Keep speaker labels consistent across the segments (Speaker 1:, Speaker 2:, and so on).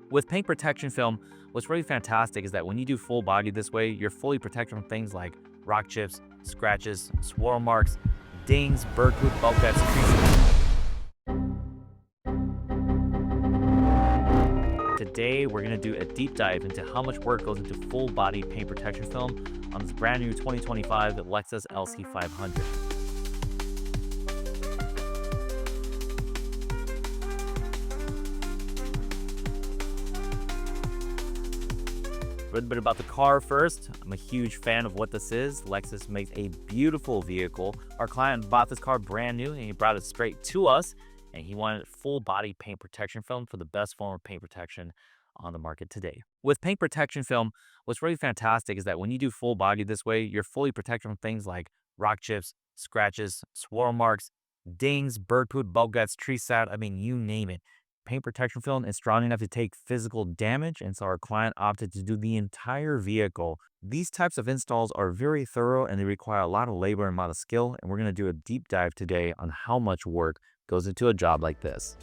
Speaker 1: With paint protection film, what's really fantastic is that when you do full body this way, you're fully protected from things like rock chips, scratches, swirl marks, dings, bird poop, bubble guts, creases. Today, we're going to do a deep dive into how much work goes into full body paint protection film on this brand new 2025 Lexus LC500. A little bit about the car first. I'm a huge fan of what this is. Lexus makes a beautiful vehicle. Our client bought this car brand new and he brought it straight to us, and he wanted full body paint protection film for the best form of paint protection on the market today. With paint protection film, what's really fantastic is that when you do full body this way, you're fully protected from things like rock chips, scratches, swirl marks, dings, bird poop, bug guts, tree sap, you name it. Paint protection film is strong enough to take physical damage, and so our client opted to do the entire vehicle. These types of installs are very thorough and they require a lot of labor and a lot of skill, and we're going to do a deep dive today on how much work goes into a job like this.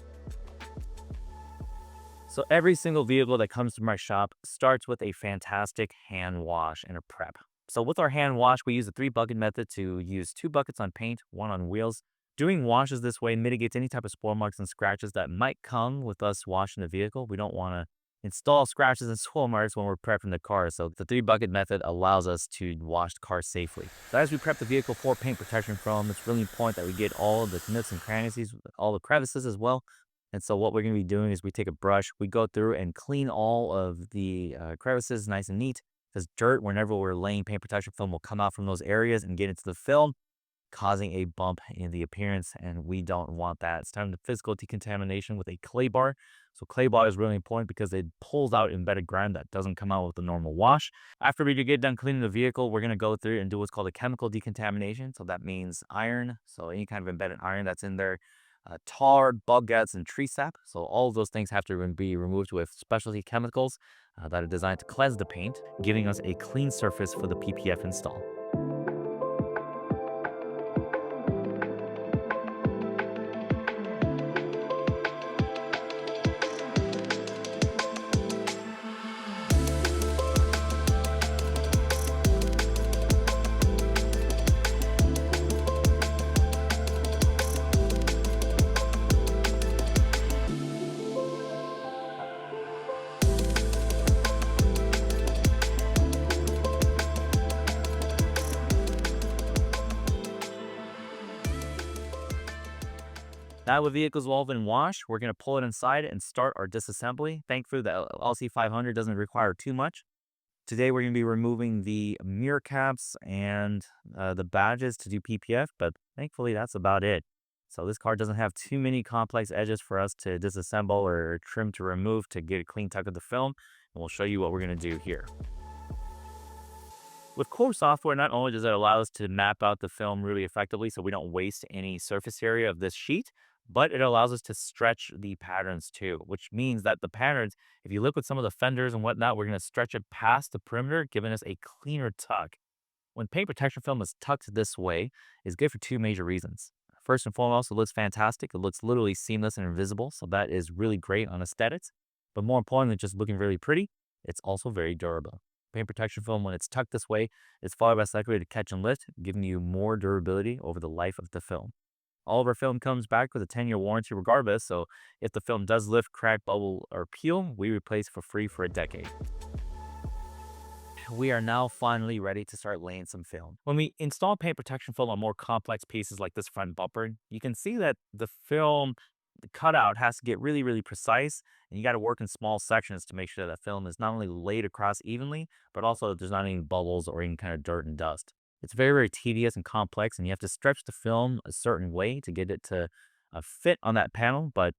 Speaker 1: So every single vehicle that comes to my shop starts with a fantastic hand wash and a prep. So with our hand wash, we use a 3-bucket method to use 2 buckets on paint, 1 on wheels. Doing washes this way mitigates any type of spoil marks and scratches that might come with us washing the vehicle. We don't want to install scratches and spoil marks when we're prepping the car. So the 3-bucket method allows us to wash the car safely. So as we prep the vehicle for paint protection film, it's really important that we get all of the nooks and crannies, all the crevices as well. And so what we're going to be doing is we take a brush, we go through and clean all of the crevices nice and neat. Because dirt, whenever we're laying paint protection film, will come out from those areas and get into the film, causing a bump in the appearance, and we don't want that. It's time to physical decontamination with a clay bar. So clay bar is really important because it pulls out embedded grime that doesn't come out with the normal wash. After we get done cleaning the vehicle, we're going to go through and do what's called a chemical decontamination. So that means iron, so any kind of embedded iron that's in there, tar, bug guts, and tree sap. So all of those things have to be removed with specialty chemicals that are designed to cleanse the paint, giving us a clean surface for the PPF install. Now with vehicles all been washed, we're going to pull it inside and start our disassembly. Thankfully, the LC500 doesn't require too much. Today, we're going to be removing the mirror caps and the badges to do PPF, but thankfully, that's about it. So this car doesn't have too many complex edges for us to disassemble or trim to remove to get a clean tuck of the film. And we'll show you what we're going to do here. With core software, not only does it allow us to map out the film really effectively so we don't waste any surface area of this sheet, but it allows us to stretch the patterns too, which means that the patterns, if you look with some of the fenders and whatnot, we're going to stretch it past the perimeter, giving us a cleaner tuck. When paint protection film is tucked this way, it's good for 2 major reasons. First and foremost, it looks fantastic. It looks literally seamless and invisible, so that is really great on aesthetics. But more important than just looking really pretty, it's also very durable. Paint protection film, when it's tucked this way, is far less likely to catch and lift, giving you more durability over the life of the film. All of our film comes back with a 10-year warranty regardless, so if the film does lift, crack, bubble, or peel, we replace for free for a decade. We are now finally ready to start laying some film. When we install paint protection film on more complex pieces like this front bumper, you can see that the film cutout has to get really, really precise, and you got to work in small sections to make sure that film is not only laid across evenly, but also that there's not any bubbles or any kind of dirt and dust. It's very, very tedious and complex, and you have to stretch the film a certain way to get it to fit on that panel, but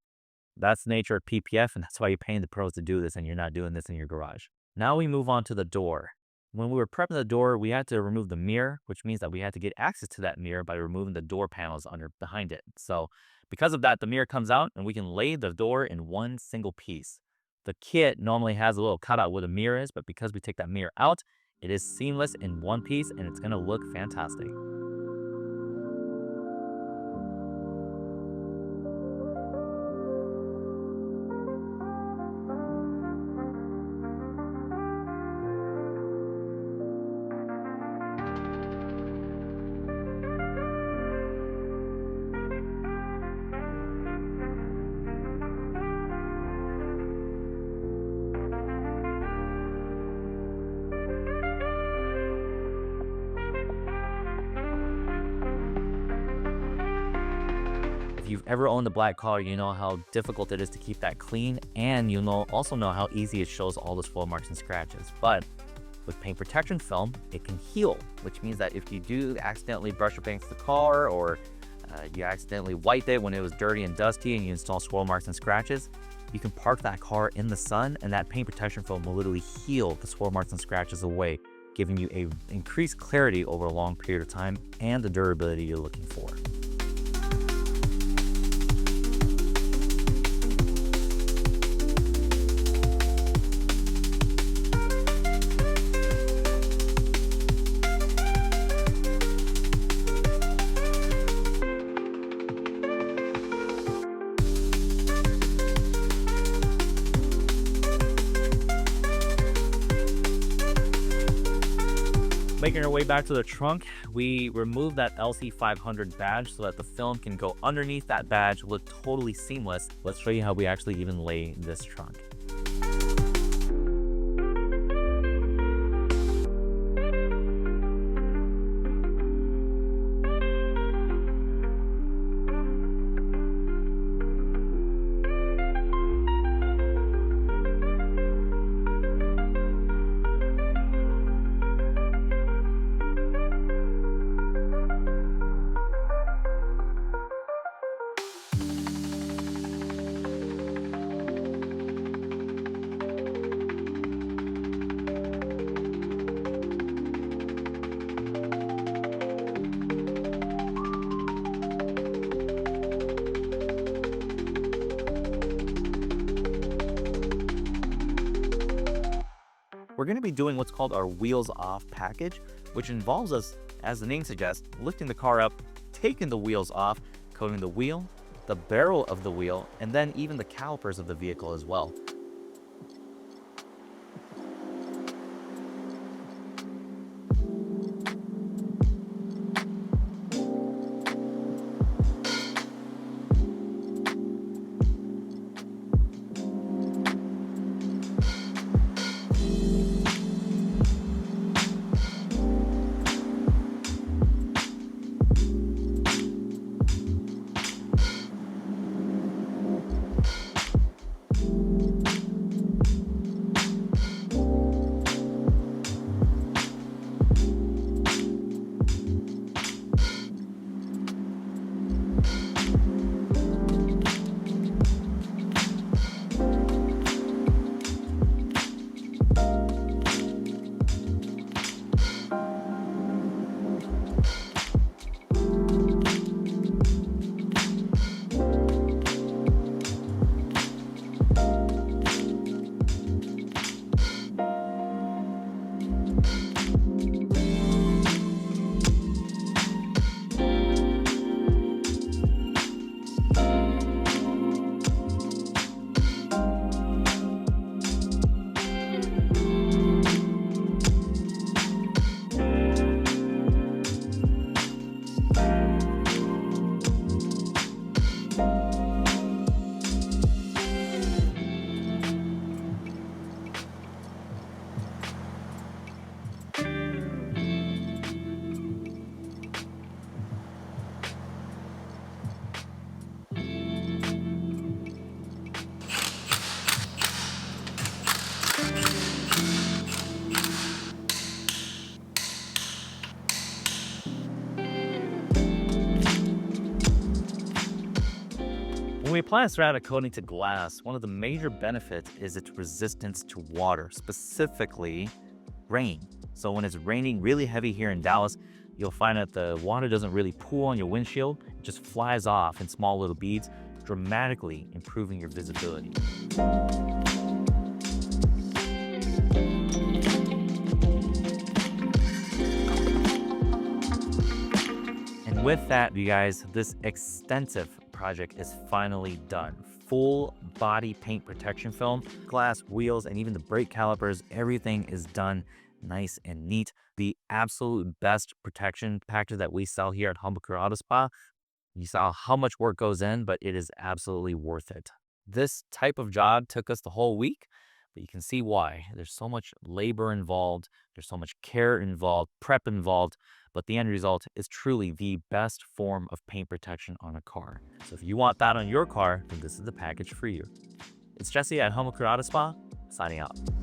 Speaker 1: that's the nature of PPF, and that's why you're paying the pros to do this, and you're not doing this in your garage. Now we move on to the door. When we were prepping the door, we had to remove the mirror, which means that we had to get access to that mirror by removing the door panels behind it. So because of that, the mirror comes out, and we can lay the door in one single piece. The kit normally has a little cutout where the mirror is, but because we take that mirror out, it is seamless in one piece, and it's going to look fantastic. ever owned a black car, you know how difficult it is to keep that clean, and you also know how easy it shows all those swirl marks and scratches. But with paint protection film, it can heal, which means that if you do accidentally brush up against the car, or you accidentally wipe it when it was dirty and dusty and you install swirl marks and scratches, you can park that car in the sun and that paint protection film will literally heal the swirl marks and scratches away, giving you a increased clarity over a long period of time and the durability you're looking for. Making our way back to the trunk, we removed that LC500 badge so that the film can go underneath that badge, look totally seamless. Let's show you how we actually even lay this trunk. We're going to be doing what's called our wheels off package, which involves us, as the name suggests, lifting the car up, taking the wheels off, coating the wheel, the barrel of the wheel, and then even the calipers of the vehicle as well. When we apply a ceramic coating to glass, one of the major benefits is its resistance to water, specifically rain. So when it's raining really heavy here in Dallas, you'll find that the water doesn't really pool on your windshield, it just flies off in small little beads, dramatically improving your visibility. And with that, you guys, this extensive project is finally done. Full body paint protection film, glass, wheels, and even the brake calipers, everything is done nice and neat. The absolute best protection package that we sell here at Humbucker Auto Spa. You saw how much work goes in, but it is absolutely worth it. This type of job took us the whole week, but you can see why. There's so much labor involved, there's so much care involved, prep involved, but the end result is truly the best form of paint protection on a car. So if you want that on your car, then this is the package for you. It's Jesse at Home Auto Spa, signing out.